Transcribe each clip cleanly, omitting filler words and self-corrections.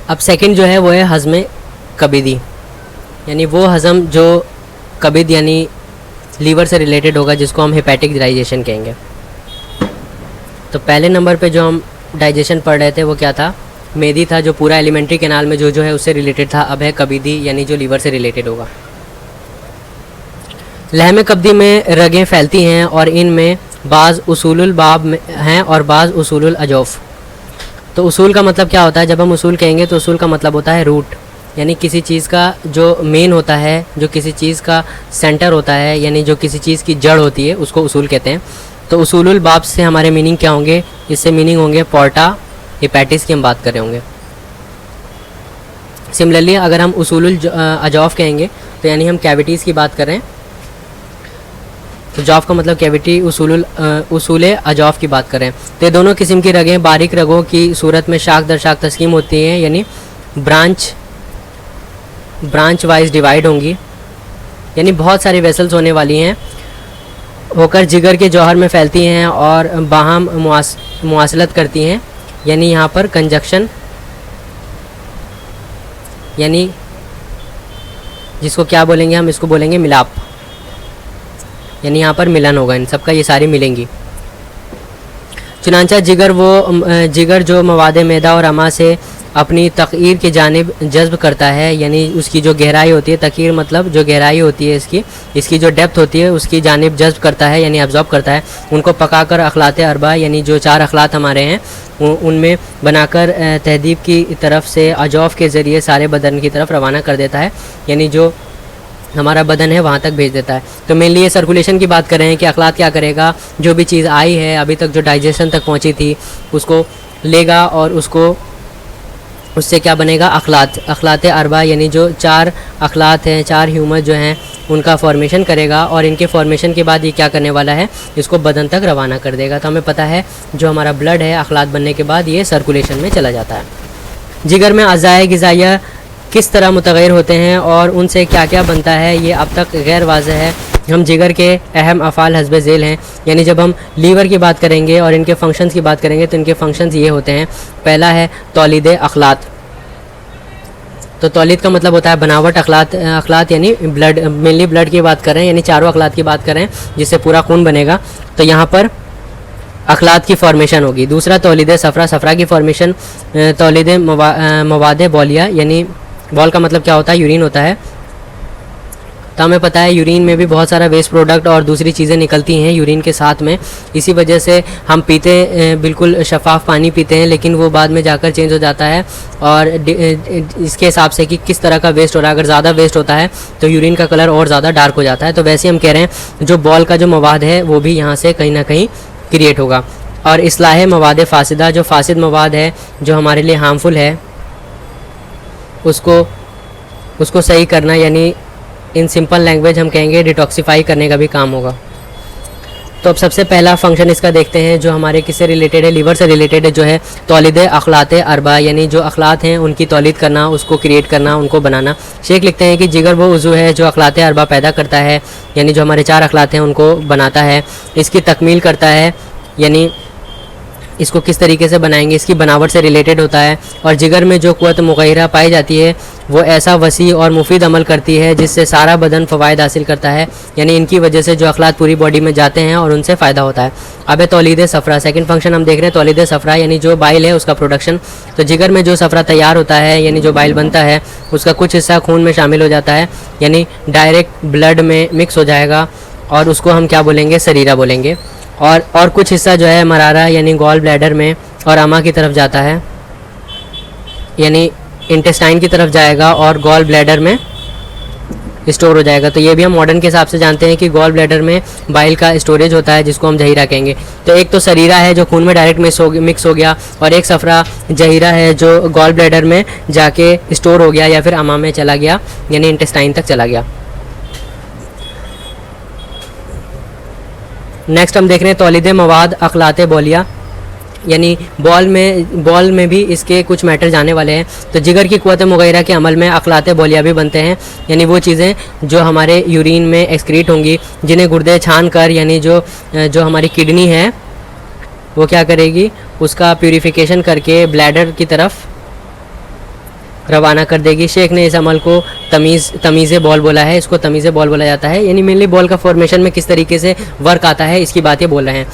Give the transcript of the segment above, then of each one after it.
अब सेकंड जो है वो है हज़्म कबीदी, यानी वो हज़म जो कबीद यानी लीवर से रिलेटेड होगा, जिसको हम हेपेटिक डाइजेशन कहेंगे। तो पहले नंबर पे जो हम डाइजेशन पढ़ रहे थे वो क्या था, मेदी था, जो पूरा एलिमेंट्री कैनाल में जो है उससे रिलेटेड था। अब है कबीदी, यानी जो लीवर से रिलेटेड होगा। लहम कब्दी में रगें फैलती हैं और इनमें बाज़ उसूलुल बाब हैं और बाज़ उसूलुल अजौफ़। तो उसूल का मतलब क्या होता है, जब हम उसूल कहेंगे तो उसूल का मतलब होता है रूट, यानी किसी चीज़ का जो मेन होता है, जो किसी चीज़ का सेंटर होता है, यानी जो किसी चीज़ की जड़ होती है, उसको उसूल कहते हैं। तो उसूलुल बाब से हमारे मीनिंग क्या होंगे, इससे मीनिंग होंगे पोर्टा हेपेटिस की हम बात कर रहे होंगे। सिमिलरली अगर हम उसूलुल अजौफ़ कहेंगे तो यानी हम कैविटीज़ की बात कर रहे हैं। तो जौफ़ का मतलब कैविटी, उसूल अजौफ़ की बात करें तो ये दोनों किस्म की रगें बारीक रगों की सूरत में शाख दर शाख तस्कीम होती हैं, यानी ब्रांच वाइज डिवाइड होंगी, यानी बहुत सारी वेसल्स होने वाली हैं, होकर जिगर के जौहर में फैलती हैं और बाहम मुआसलत करती हैं। यानी यहाँ पर कंजक्शन, यानी जिसको क्या बोलेंगे हम, इसको बोलेंगे मिलाप, यानी यहाँ पर मिलन होगा इन सब का, ये सारी मिलेंगी। चुनांचा जिगर जो मवाद मैदा और अमा से अपनी तक़ीर की जानिब जज्ब करता है, यानी उसकी जो गहराई होती है, तक़ीर मतलब जो गहराई होती है इसकी जो डेप्थ होती है उसकी जानिब जज्ब करता है, यानी अब्ज़ॉर्ब करता है। उनको पकाकर अखलात अरबा, यानी जो 4 अखलात हमारे हैं उनमें बनाकर तहदीब की तरफ से अजौफ़ के ज़रिए सारे बदन की तरफ रवाना कर देता है, यानी जो हमारा बदन है वहाँ तक भेज देता है। तो मेनली ये सर्कुलेशन की बात कर रहे हैं कि अखलात क्या करेगा, जो भी चीज़ आई है अभी तक जो डाइजेशन तक पहुँची थी उसको लेगा और उससे क्या बनेगा, अखलात अरबा, यानी जो 4 अखलात हैं, 4 ह्यूमर जो हैं उनका फॉर्मेशन करेगा और इनके फॉर्मेशन के बाद ये क्या करने वाला है, इसको बदन तक रवाना कर देगा। तो हमें पता है जो हमारा ब्लड है अखलात बनने के बाद ये सर्कुलेशन में चला जाता है। जिगर में अज़ाए ग़िज़ाइया किस तरह मुतग़य्यर होते हैं और उनसे क्या क्या बनता है, ये अब तक गैर वाज़ेह है। हम जिगर के अहम अफ़ाल हस्ब ज़ेल हैं, यानी जब हम लीवर की बात करेंगे और इनके फंक्शंस की बात करेंगे तो इनके फंक्शंस ये होते हैं। पहला है तौलीद अखलात। तो तौलीद का मतलब होता है बनावट, अखलात यानी ब्लड, मेनली ब्लड की बात कर रहे हैं, यानी चारों अखलात की बात कर रहे हैं जिससे पूरा खून बनेगा। तो यहाँ पर अखलात की फॉर्मेशन होगी। दूसरा तौलीद सफ़रा की फॉर्मेशन, तौलीद मवाद बौलिया, यानी बॉल का मतलब क्या होता है, यूरिन होता है। तो हमें पता है यूरिन में भी बहुत सारा वेस्ट प्रोडक्ट और दूसरी चीज़ें निकलती हैं यूरिन के साथ में, इसी वजह से हम बिल्कुल शफाफ पानी पीते हैं, लेकिन वो बाद में जाकर चेंज हो जाता है और इसके हिसाब से कि किस तरह का वेस्ट हो रहा है। अगर ज़्यादा वेस्ट होता है तो यूरिन का कलर और ज़्यादा डार्क हो जाता है। तो वैसे हम कह रहे हैं जो बॉल का जो मवाद है वो भी यहाँ से कहीं ना कहीं क्रिएट होगा। और इस्लाह मवाद फासिदा, जो फासिद मवाद है जो हमारे लिए हार्मफुल है उसको सही करना, यानी इन सिंपल लैंग्वेज हम कहेंगे डिटॉक्सिफाई करने का भी काम होगा। तो अब सबसे पहला फंक्शन इसका देखते हैं जो हमारे किससे रिलेटेड है, लीवर से रिलेटेड है, जो है तौलीद अखलात अरबा, यानी जो अखलात हैं उनकी तौलीद करना, उसको क्रिएट करना, उनको बनाना। शेख लिखते हैं कि जिगर वो उज़ू है जो अखलात अरबा पैदा करता है, यानी जो हमारे 4 अखलात हैं उनको बनाता है, इसकी तकमील करता है, यानी इसको किस तरीके से बनाएंगे इसकी बनावट से रिलेटेड होता है। और जिगर में जो क़ुव्वत मुग़य्यरा पाई जाती है वो ऐसा वसी और मुफीद अमल करती है जिससे सारा बदन फ़वाइद हासिल करता है, यानी इनकी वजह से जो अखलात पूरी बॉडी में जाते हैं और उनसे फ़ायदा होता है। अब है तौलीद सफ़रा, सेकंड फंक्शन हम देख रहे हैं तौलीद सफ़रा, यानी जो बाइल है उसका प्रोडक्शन। तो जिगर में जो सफ़रा तैयार होता है, यानी जो बाइल बनता है, उसका कुछ हिस्सा खून में शामिल हो जाता है, यानी डायरेक्ट ब्लड में मिक्स हो जाएगा और उसको हम क्या बोलेंगे, सरीरा बोलेंगे। और कुछ हिस्सा जो है मरारा यानी गॉल ब्लैडर में और अमा की तरफ जाता है, यानी इंटेस्टाइन की तरफ जाएगा और गॉल ब्लैडर में स्टोर हो जाएगा। तो ये भी हम मॉडर्न के हिसाब से जानते हैं कि गॉल ब्लैडर में बाइल का स्टोरेज होता है जिसको हम जहीरा कहेंगे। तो एक तो सरीरा है जो खून में डायरेक्ट मिक्स हो गया और एक सफ़रा जहीरा है जो गॉल ब्लैडर में जाके स्टोर हो गया या फिर अमा में चला गया, यानी इंटेस्टाइन तक चला गया। नेक्स्ट हम देख रहे हैं तौलीद मवाद अखलात बौलिया, यानी बॉल में भी इसके कुछ मैटर जाने वाले हैं। तो जिगर की क़ुव्वत मुग़य्यरा के अमल में अखलात बौलिया भी बनते हैं, यानी वो चीज़ें जो हमारे यूरिन में एक्सक्रीट होंगी, जिन्हें गुर्दे छान कर, यानी जो हमारी किडनी है वो क्या करेगी, उसका प्यूरिफिकेशन करके ब्लैडर की तरफ रवाना कर देगी। शेख ने इस अमल को तमीज़ बॉल बोला है, इसको तमीज़ बॉल बोला जाता है, यानी मेनली बॉल का फॉर्मेशन में किस तरीके से वर्क आता है इसकी बात ये बोल रहे हैं।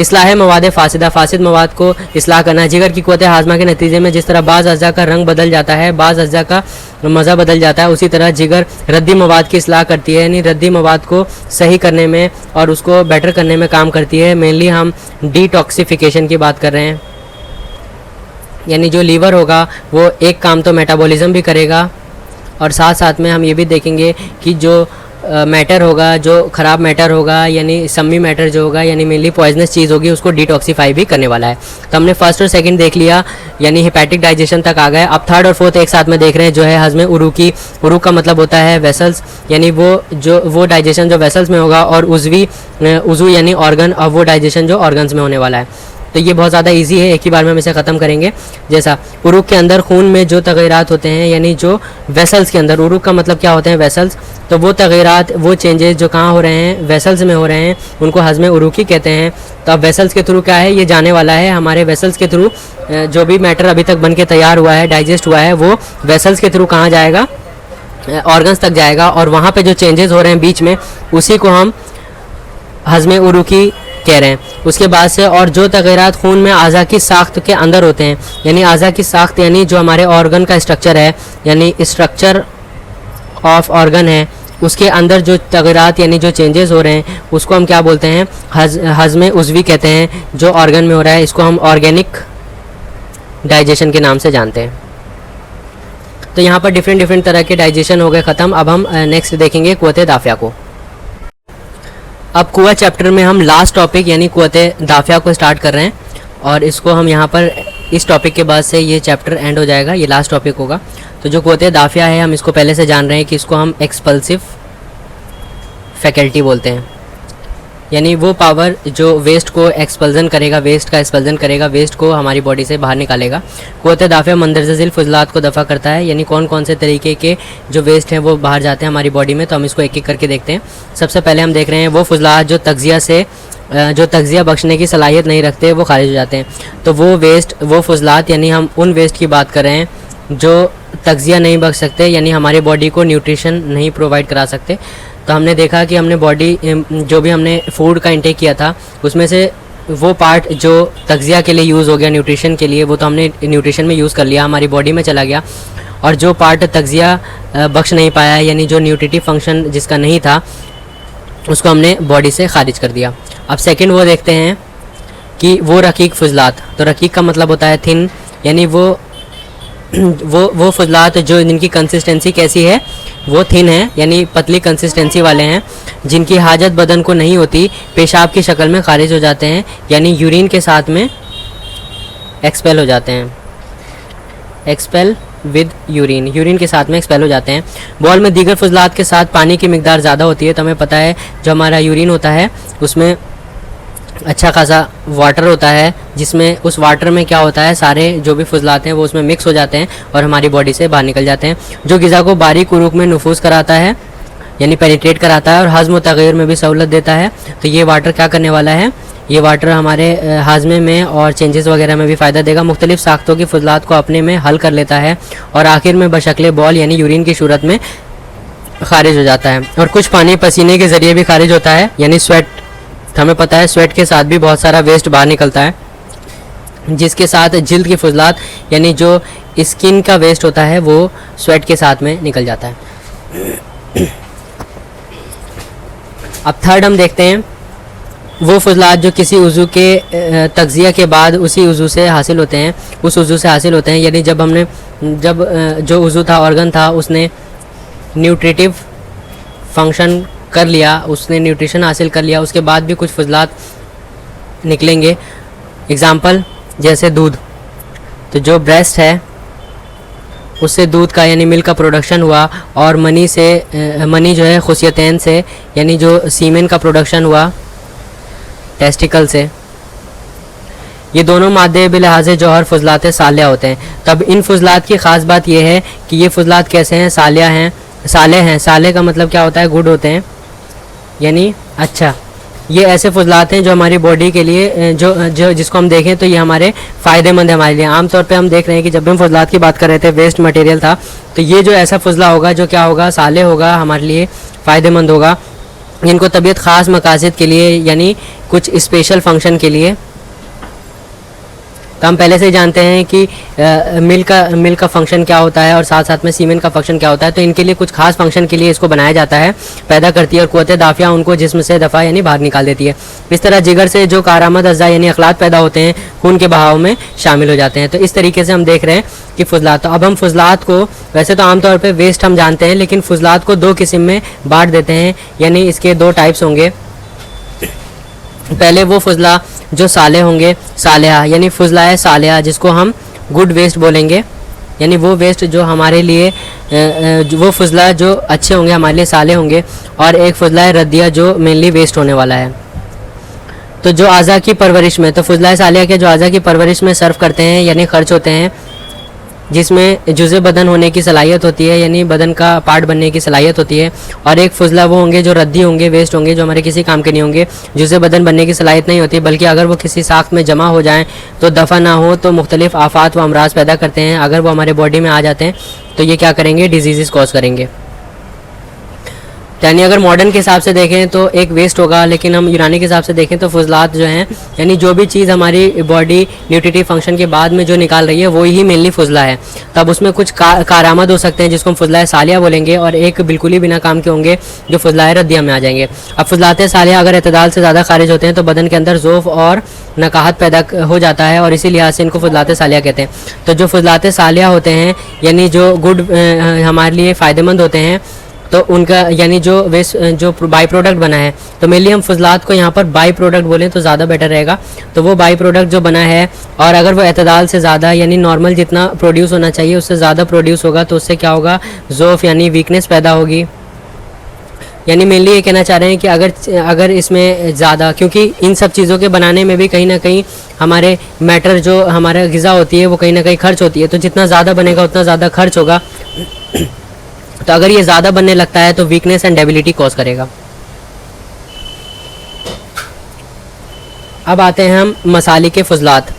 इस्लाह मवाद फ़ासिदा, फ़ासिद मवाद को इस्लाह करना। जिगर की क़ुव्वत हाज़मा के नतीजे में जिस तरह बाज़ अज़्ज़ा का रंग बदल जाता है, बाज़ अज़्ज़ा का मज़ा बदल जाता है, उसी तरह जिगर रद्दी मवाद की इस्लाह करती है, यानी रद्दी मवाद को सही करने में और उसको बेटर करने में काम करती है। मेनली हम डिटॉक्सिफिकेशन की बात कर रहे हैं, यानी जो लीवर होगा वो एक काम तो मेटाबॉलिज्म भी करेगा और साथ साथ में हम ये भी देखेंगे कि जो मैटर होगा, जो ख़राब मैटर होगा, यानी सम्मी मैटर जो होगा, यानी मेनली पॉइजनस चीज़ होगी, उसको डिटॉक्सीफाई भी करने वाला है। तो हमने फर्स्ट और सेकंड देख लिया, यानी हेपेटिक डाइजेशन तक आ गए। अब थर्ड और फोर्थ एक साथ में देख रहे हैं, जो है हज़्म उरूकी। उरूक का मतलब होता है वेसल्स, यानी वो डाइजेशन जो वेसल्स में होगा, और उज़ू यानी ऑर्गन, और वो डाइजेशन जो ऑर्गन्स में होने वाला है। तो ये बहुत ज़्यादा इजी है, एक ही बार में हम इसे ख़त्म करेंगे। जैसा उरूक के अंदर खून में जो तग़य्युरात होते हैं, यानी जो वेसल्स के अंदर, उरूक का मतलब क्या होते हैं वेसल्स, तो वो तग़य्युरात, वो चेंजेस जो कहाँ हो रहे हैं, वेसल्स में हो रहे हैं, उनको हज़्म उरूकी कहते हैं। तो अब वेसल्स के थ्रू क्या है, ये जाने वाला है हमारे वेसल्स के थ्रू, जो भी मैटर अभी तक बन के तैयार हुआ है, डाइजेस्ट हुआ है, वो वेसल्स के थ्रू कहाँ जाएगा, ऑर्गन्स तक जाएगा, और वहाँ पे जो चेंजेस हो रहे हैं बीच में, उसी को हम हज़्म उरूकी कह रहे हैं। उसके बाद से और जो तग़य्युरात खून में आज़ा की साख्त के अंदर होते हैं, यानी आज़ा की साख्त यानी जो हमारे ऑर्गन का स्ट्रक्चर है, यानी स्ट्रक्चर ऑफ ऑर्गन है, उसके अंदर जो तग़य्युरात यानी जो चेंजेस हो रहे हैं, उसको हम क्या बोलते हैं, हज़्म उज़वी कहते हैं, जो ऑर्गन में हो रहा है। इसको हम ऑर्गेनिक डाइजेशन के नाम से जानते हैं। तो यहाँ पर डिफरेंट तरह के डाइजेशन हो गए ख़त्म। अब हम नेक्स्ट देखेंगे क़ुव्वत दाफ़िया को। अब कुआ चैप्टर में हम लास्ट टॉपिक यानी क़ुव्वत दाफ़िया को स्टार्ट कर रहे हैं, और इसको हम यहाँ पर इस टॉपिक के बाद से ये चैप्टर एंड हो जाएगा, ये लास्ट टॉपिक होगा। तो जो क़ुव्वत दाफ़िया है, हम इसको पहले से जान रहे हैं कि इसको हम एक्सपल्सिव फैकल्टी बोलते हैं, यानी वो पावर जो वेस्ट को एक्सपल्जन करेगा, वेस्ट का एक्सपल्जन करेगा, वेस्ट को हमारी बॉडी से बाहर निकालेगा। क़ुव्वत दाफ़िया मंदरजा ज़िल फुज़लात को दफ़ा करता है, यानी कौन कौन से तरीके के जो वेस्ट हैं वो बाहर जाते हैं हमारी बॉडी में। तो हम इसको एक एक करके देखते हैं। सबसे पहले हम देख रहे हैं वो फुज़लात जो तग़ज़िया बख्शने की सलाहियत नहीं रखते, वो खारिज हो जाते हैं। तो वो वेस्ट, वो फुज़लात, यानी हम उन वेस्ट की बात कर रहे हैं जो तग़ज़िया नहीं बख्श सकते, यानी हमारी बॉडी को न्यूट्रिशन नहीं प्रोवाइड करा सकते। तो हमने देखा कि हमने बॉडी जो भी हमने फूड का इंटेक किया था, उसमें से वो पार्ट जो तग़ज़िया के लिए यूज़ हो गया, न्यूट्रिशन के लिए, वो तो हमने न्यूट्रिशन में यूज़ कर लिया, हमारी बॉडी में चला गया। और जो पार्ट तग़ज़िया बख्श नहीं पाया, यानी जो न्यूट्रिटिव फंक्शन जिसका नहीं था, उसको हमने बॉडी से खारिज कर दिया। अब सेकंड वो देखते हैं कि वो रकीक फुज़लात। तो रकीक का मतलब होता है थिन, यानी वो फुज़लात जो जिनकी कंसिस्टेंसी कैसी है, वो थिन है, यानी पतली कंसिस्टेंसी वाले हैं, जिनकी हाजत बदन को नहीं होती, पेशाब की शक्ल में खारिज हो जाते हैं, यानी यूरिन के साथ में एक्सपेल हो जाते हैं, एक्सपेल विद यूरिन के साथ में एक्सपेल हो जाते हैं। बॉल में दीगर फुज़लात के साथ पानी की मिकदार ज़्यादा होती है। तो हमें पता है जो हमारा यूरिन होता है उसमें अच्छा खासा वाटर होता है, जिसमें उस वाटर में क्या होता है, सारे जो भी फुज़लात हैं वो उसमें मिक्स हो जाते हैं और हमारी बॉडी से बाहर निकल जाते हैं, जो ग़िज़ा को बारीक उरूक में नफूज़ कराता है, यानी पेनिट्रेट कराता है, और हज़्म तग़य्युर में भी सहूलत देता है। तो ये वाटर क्या करने वाला है, ये वाटर हमारे हाजमे में और चेंजेस वगैरह में भी फ़ायदा देगा। मुख्तलिफ साख्तों की फुज़लात को अपने में हल कर लेता है, और आखिर में बशक्ल बॉल यानी यूरिन की सूरत में खारिज हो जाता है। और कुछ पानी पसीने के ज़रिए भी खारिज होता है, यानी स्वेट। हमें पता है स्वेट के साथ भी बहुत सारा वेस्ट बाहर निकलता है, जिसके साथ जिल्द की फुज़लात यानी जो स्किन का वेस्ट होता है वो स्वेट के साथ में निकल जाता है। अब थर्ड हम देखते हैं वो फुज़लात जो किसी उज़ू के तग़ज़िया के बाद उसी उज़ू से हासिल होते हैं, उस उज़ू से हासिल होते हैं, यानी जब जो उज़ू था, ऑर्गन था, उसने न्यूट्रिटिव फंक्शन कर लिया, उसने न्यूट्रिशन हासिल कर लिया, उसके बाद भी कुछ फुज़लात निकलेंगे। एग्ज़ाम्पल जैसे दूध, तो जो ब्रेस्ट है उससे दूध का यानी मिल्क का प्रोडक्शन हुआ, और मनी जो है खुसियतैन से, यानी जो सीमेन का प्रोडक्शन हुआ टेस्टिकल से। ये दोनों मादे बिलहाज़ जौहर फुज़लात सालिया होते हैं। तब इन फुज़लात की ख़ास बात यह है कि ये फुज़लात कैसे हैं, साले हैं। साले का मतलब क्या होता है, गुड होते हैं, यानी अच्छा। ये ऐसे फजलात हैं जो हमारी बॉडी के लिए जो जिसको हम देखें तो ये हमारे फ़ायदेमंद है हमारे लिए। आमतौर पे हम देख रहे हैं कि जब भी हम फजलात की बात कर रहे थे, वेस्ट मटेरियल था, तो ये जो ऐसा फजला होगा जो क्या होगा, साले होगा, हमारे लिए फ़ायदेमंद होगा। इनको तबीयत ख़ास मकासद के लिए यानी कुछ स्पेशल फंक्शन के लिए, तो हम पहले से ही जानते हैं कि मिल्क का फंक्शन क्या होता है और साथ साथ में सीमेन का फंक्शन क्या होता है। तो इनके लिए कुछ खास फंक्शन के लिए इसको बनाया जाता है, पैदा करती है और क़ुव्वत दाफ़िया उनको जिस्म से दफ़ा यानी बाहर निकाल देती है। इस तरह जिगर से जो कारआमद अज़्ज़ा यानी अखलात पैदा होते हैं खून के बहाव में शामिल हो जाते हैं। तो इस तरीके से हम देख रहे हैं कि फजलात, तो अब हम फजलात को वैसे तो आमतौर पर वेस्ट हम जानते हैं, लेकिन फजलात को दो किस्म में बांट देते हैं, यानी इसके दो टाइप्स होंगे। पहले वो फजला जो साले होंगे, सालेहा यानी फजला सालेहा, जिसको हम गुड वेस्ट बोलेंगे, यानी वो वेस्ट जो हमारे लिए वो फजला जो अच्छे होंगे हमारे लिए साले होंगे। और एक फजला रद्दिया जो मेनली वेस्ट होने वाला है। तो जो आज़ा की परवरिश में, तो फजला सालिया के जो आज़ा की परवरिश में सर्व करते हैं यानी खर्च होते हैं, जिसमें जुज़े बदन होने की सलाहियत होती है यानी बदन का पार्ट बनने की सलाहियत होती है। और एक फजला वो होंगे जो रद्दी होंगे, वेस्ट होंगे, जो हमारे किसी काम के नहीं होंगे, जुज़े बदन बनने की सलाहियत नहीं होती, बल्कि अगर वो किसी साख्त में जमा हो जाएँ तो दफ़ा ना हो तो मुख्तलिफ़ आफ़ात व अमराज पैदा करते हैं। अगर वो हमारे बॉडी में आ जाते हैं तो ये क्या करेंगे, डिजीज़ कॉज करेंगे। यानी अगर मॉडर्न के हिसाब से देखें तो एक वेस्ट होगा, लेकिन हम यूनानी के हिसाब से देखें तो फजलात जो हैं यानी जो भी चीज़ हमारी बॉडी न्यूट्रिटिव फंक्शन के बाद में जो निकाल रही है वो ही मेनली फजला है। तब उसमें कुछ कारआमद हो सकते हैं जिसको हम फजला सालिया बोलेंगे, और एक बिल्कुल ही बिना काम के होंगे जो फजला रद्दिया में आ जाएंगे। अब फजलात सालिया अगर एतदाल से ज़्यादा खारिज होते हैं तो बदन के अंदर ज़ोफ़ और नकाहत पैदा हो जाता है, और इसी लिहाज से इनको फजलात सालिया कहते हैं। तो जो फजलात सालिया होते हैं यानी जो गुड हमारे लिए फ़ायदेमंद होते हैं, तो उनका यानी जो वेस्ट जो बाई प्रोडक्ट बना है, तो मेनली हम फजलात को यहाँ पर बाई प्रोडक्ट बोलें तो ज़्यादा बेटर रहेगा। तो वो बाई प्रोडक्ट जो बना है, और अगर वो एतदाल से ज़्यादा यानी नॉर्मल जितना प्रोड्यूस होना चाहिए उससे ज़्यादा प्रोड्यूस होगा तो उससे क्या होगा, ज़ोफ़ यानी वीकनेस पैदा होगी। यानी मेनली ये कहना चाह रहे हैं कि अगर इसमें ज़्यादा, क्योंकि इन सब चीज़ों के बनाने में भी कहीं ना कहीं हमारे मैटर जो हमारा ग़िज़ा होती है वो कहीं ना कहीं खर्च होती है, तो जितना ज़्यादा बनेगा उतना ज़्यादा खर्च होगा। तो अगर ये ज़्यादा बनने लगता है तो वीकनेस एंड डेबिलिटी कॉज करेगा। अब आते हैं हम मसाले के फजलात।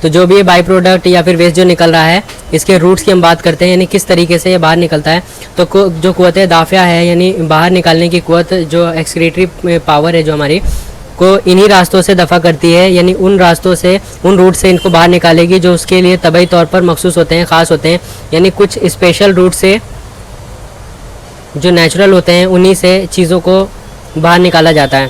तो जो भी ये बाई प्रोडक्ट या फिर वेस्ट जो निकल रहा है, इसके रूट्स की हम बात करते हैं, यानी किस तरीके से ये बाहर निकलता है। तो जो क़ुव्वत दाफ़िया है यानी बाहर निकालने की क़ुव्वत, जो एक्सक्रीटरी पावर है जो हमारी को इन्हीं रास्तों से दफ़ा करती है, यानी उन रास्तों से, उन रूट से इनको बाहर निकालेगी जो उसके लिए तबई तौर पर मखसूस होते हैं, ख़ास होते हैं। यानी कुछ स्पेशल रूट से जो नेचुरल होते हैं उन्हीं से चीज़ों को बाहर निकाला जाता है।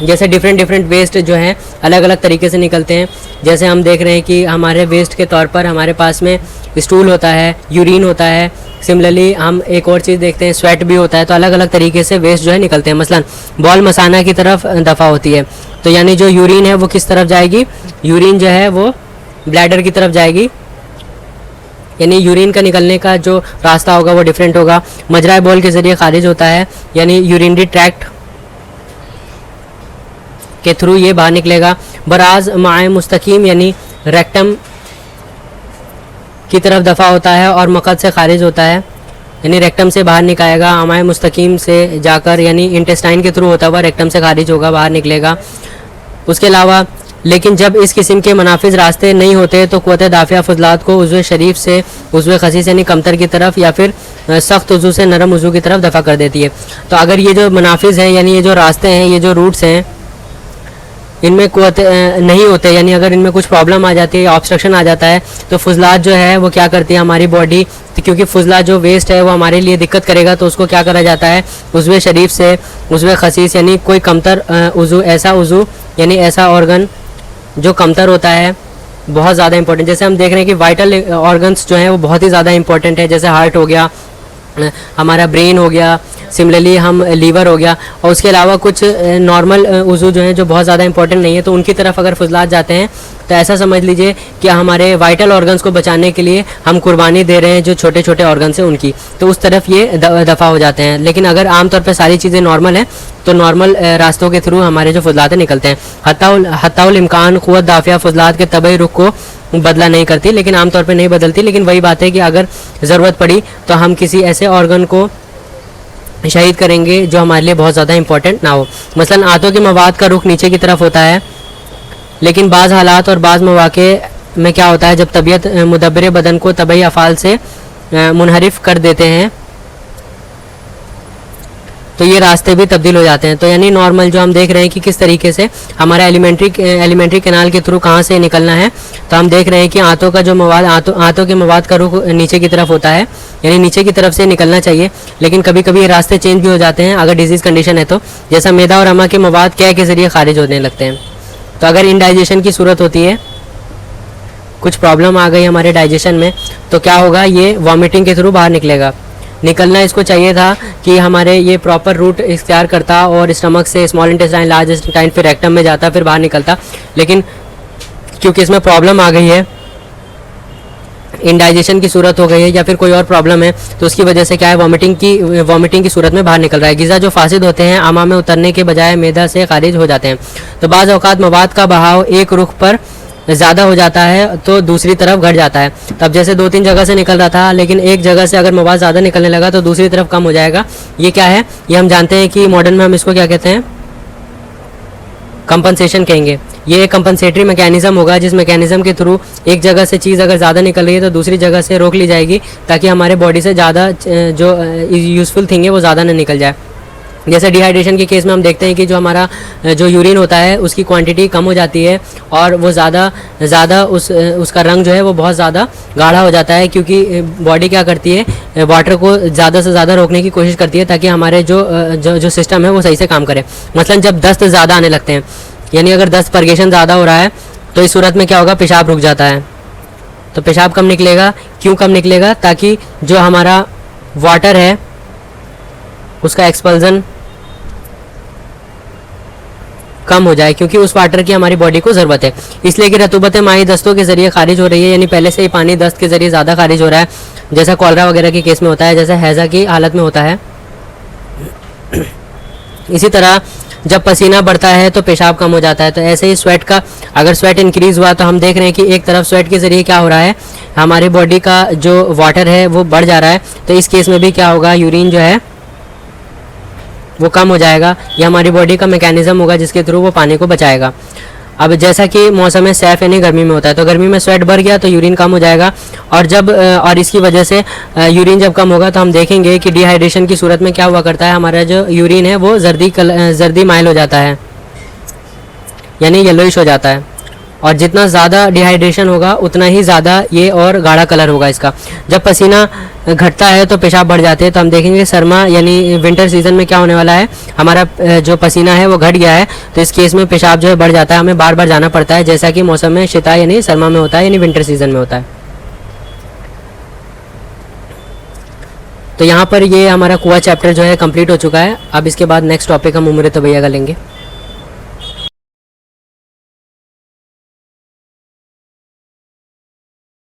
जैसे डिफरेंट वेस्ट जो हैं अलग अलग तरीके से निकलते हैं। जैसे हम देख रहे हैं कि हमारे वेस्ट के तौर पर हमारे पास में स्टूल होता है, यूरिन होता है। सिमिलरली हम एक और चीज़ देखते हैं, स्वेट भी होता है। तो अलग अलग तरीके से वेस्ट जो है निकलते हैं। मसलन बॉल मसाना की तरफ दफ़ा होती है, तो यानी जो यूरिन है वो किस तरफ जाएगी, यूरिन जो है वो ब्लैडर की तरफ जाएगी, यानी यूरिन का निकलने का जो रास्ता होगा वो डिफरेंट होगा। मजरा बॉल के ज़रिए खारिज होता है, यानी यूरिनरी ट्रैक्ट के थ्रू ये बाहर निकलेगा। बराज माए मुस्तकीम यानी रेक्टम की तरफ दफ़ा होता है और मकद से खारिज होता है, यानी रेक्टम से बाहर निकालेगा। अमाए मुस्तकीम से जाकर यानी इंटेस्टाइन के थ्रू होता हुआ रेक्टम से खारिज होगा, बाहर निकलेगा। उसके अलावा लेकिन जब इस किस्म के मुनाफिज रास्ते नहीं होते तो क़ुव्वत दाफ़िया फजलात को उज़्व शरीफ से उज़्व खसीस यानी कमतर की तरफ या फिर सख्त उज़्व से नरम उज़्व की तरफ दफ़ा कर देती है। तो अगर ये जो मुनाफिज हैं यानी ये जो रास्ते हैं, ये जो रूट्स हैं, इनमें क़ुव्वत नहीं होते, यानी अगर इनमें कुछ प्रॉब्लम आ जाती है या ऑब्स्ट्रक्शन आ जाता है तो फजलात जो है वो क्या करती है हमारी बॉडी, तो क्योंकि फजला जो वेस्ट है वो हमारे लिए दिक्कत करेगा तो उसको क्या करा जाता है, उज़्व शरीफ से उज़्व खसीस यानी कोई कमतर उज़्व, ऐसा उज़्व यानी ऐसा ऑर्गन जो कमतर होता है, बहुत ज़्यादा इंपॉर्टेंट। जैसे हम देख रहे हैं कि वाइटल ऑर्गन्स जो हैं वो बहुत ही ज़्यादा इंपॉर्टेंट है, जैसे हार्ट हो गया, हमारा ब्रेन हो गया, सिमिलरली हम लीवर हो गया, और उसके अलावा कुछ नॉर्मल उज़्व जो हैं जो बहुत ज़्यादा इंपॉर्टेंट नहीं है, तो उनकी तरफ अगर फजलात जाते हैं तो ऐसा समझ लीजिए कि हमारे वाइटल ऑर्गन्स को बचाने के लिए हम कुर्बानी दे रहे हैं जो छोटे छोटे ऑर्गन्स हैं उनकी, तो उस तरफ ये दफ़ा हो जाते हैं। लेकिन अगर आमतौर पर सारी चीज़ें नॉर्मल हैं तो नॉर्मल रास्तों के थ्रू हमारे जो फजलात निकलते हैं। हत्ताउल इम्कान क़ुव्वत दाफ़िया फजलात के तबई रुख को बदला नहीं करती, लेकिन आमतौर पे नहीं बदलती। लेकिन वही बात है कि अगर ज़रूरत पड़ी तो हम किसी ऐसे ऑर्गन को शहीद करेंगे जो हमारे लिए बहुत ज़्यादा इंपॉर्टेंट ना हो। मसलन आंतों के मवाद का रुख नीचे की तरफ होता है, लेकिन बाज़ हालात और बाज़ मौक़े में क्या होता है, जब तबीयत मुदब्बिर बदन को तबई अफ़ाल से मुनहरिफ कर देते हैं तो ये रास्ते भी तब्दील हो जाते हैं। तो यानी नॉर्मल जो हम देख रहे हैं कि किस तरीके से हमारा एलिमेंट्री कैनाल के थ्रू कहाँ से निकलना है, तो हम देख रहे हैं कि आंतों का जो मवाद आंतों के मवाद का रुख नीचे की तरफ होता है, यानी नीचे की तरफ से निकलना चाहिए। लेकिन कभी कभी ये रास्ते चेंज भी हो जाते हैं अगर डिजीज़ कंडीशन है तो, जैसा मैदा और अमा के मवाद क्या के ज़रिए खारिज होने लगते हैं। तो अगर इनडाइजेशन की सूरत होती है, कुछ प्रॉब्लम आ गई हमारे डाइजेशन में, तो क्या होगा, ये वॉमिटिंग के थ्रू बाहर निकलना इसको चाहिए था कि हमारे ये प्रॉपर रूट इख्तियार करता और स्टमक से स्मॉल इंटेस्टाइन, लार्ज इंटेस्टाइन, फिर रेक्टम में जाता, फिर बाहर निकलता। लेकिन क्योंकि इसमें प्रॉब्लम आ गई है, इनडाइजेशन की सूरत हो गई है या फिर कोई और प्रॉब्लम है, तो उसकी वजह से क्या है, वॉमिटिंग की सूरत में बाहर निकल रहा है। ग़िज़ा जो फासिद होते हैं आमा में उतरने के बजाय मैदा से खारिज हो जाते हैं। तो बाज़ औक़ात मवाद का बहाव एक रुख पर ज़्यादा हो जाता है तो दूसरी तरफ घट जाता है। तब जैसे 2-3 जगह से निकल रहा था, लेकिन एक जगह से अगर मवाद ज़्यादा निकलने लगा तो दूसरी तरफ कम हो जाएगा। ये क्या है, ये हम जानते हैं कि मॉडर्न में हम इसको क्या कहते हैं, कंपनसेशन कहेंगे। ये एक कंपनसेटरी मैकेनिज़्म होगा जिस मैकेनिज़्म के थ्रू एक जगह से चीज़ अगर ज़्यादा निकल रही है तो दूसरी जगह से रोक ली जाएगी, ताकि हमारे बॉडी से ज़्यादा जो यूज़फुल थिंग है वो ज़्यादा ना निकल जाए। जैसे डिहाइड्रेशन के केस में हम देखते हैं कि जो हमारा जो यूरिन होता है उसकी क्वांटिटी कम हो जाती है और वो ज़्यादा उसका रंग जो है वो बहुत ज़्यादा गाढ़ा हो जाता है, क्योंकि बॉडी क्या करती है, वाटर को ज़्यादा से ज़्यादा रोकने की कोशिश करती है ताकि हमारे जो सिस्टम है वो सही से काम करे। मसलन जब दस्त ज़्यादा आने लगते हैं, यानी अगर दस्त परगेशन ज़्यादा हो रहा है, तो इस सूरत में क्या होगा, पेशाब रुक जाता है। तो पेशाब कम निकलेगा, क्यों कम निकलेगा, ताकि जो हमारा वाटर है उसका एक्सपल्जन कम हो जाए, क्योंकि उस वाटर की हमारी बॉडी को ज़रूरत है। इसलिए कि रतूबत माई दस्तों के ज़रिए खारिज हो रही है, यानी पहले से ही पानी दस्त के ज़रिए ज़्यादा खारिज हो रहा है, जैसा कॉलरा वगैरह के केस में होता है, जैसा हैज़ा की हालत में होता है। इसी तरह जब पसीना बढ़ता है तो पेशाब कम हो जाता है। तो ऐसे ही स्वेट का, अगर स्वेट इंक्रीज़ हुआ तो हम देख रहे हैं कि एक तरफ स्वेट के ज़रिए क्या हो रहा है, हमारी बॉडी का जो वाटर है वो बढ़ जा रहा है। तो इस केस में भी क्या होगा, यूरिन जो है वो कम हो जाएगा। ये हमारी बॉडी का मैकेनिज़्म होगा जिसके थ्रू वो पानी को बचाएगा। अब जैसा कि मौसम सैफ यानी गर्मी में होता है, तो गर्मी में स्वेट बढ़ गया तो यूरिन कम हो जाएगा, और इसकी वजह से यूरिन जब कम होगा तो हम देखेंगे कि डिहाइड्रेशन की सूरत में क्या हुआ करता है, हमारा जो यूरिन है वो जर्दी माइल हो जाता है, यानी येलोइश हो जाता है। और जितना ज़्यादा डिहाइड्रेशन होगा उतना ही ज़्यादा ये और गाढ़ा कलर होगा इसका। जब पसीना घटता है तो पेशाब बढ़ जाते हैं। तो हम देखेंगे सरमा यानी विंटर सीज़न में क्या होने वाला है, हमारा जो पसीना है वो घट गया है, तो इस केस में पेशाब जो है बढ़ जाता है, हमें बार बार जाना पड़ता है, जैसा कि मौसम में शिता यानी सरमा में होता है, यानी विंटर सीज़न में होता है। तो यहाँ पर ये हमारा कुआं चैप्टर जो है कंप्लीट हो चुका है। अब इसके बाद नेक्स्ट टॉपिक हम उम्र तबैया का लेंगे।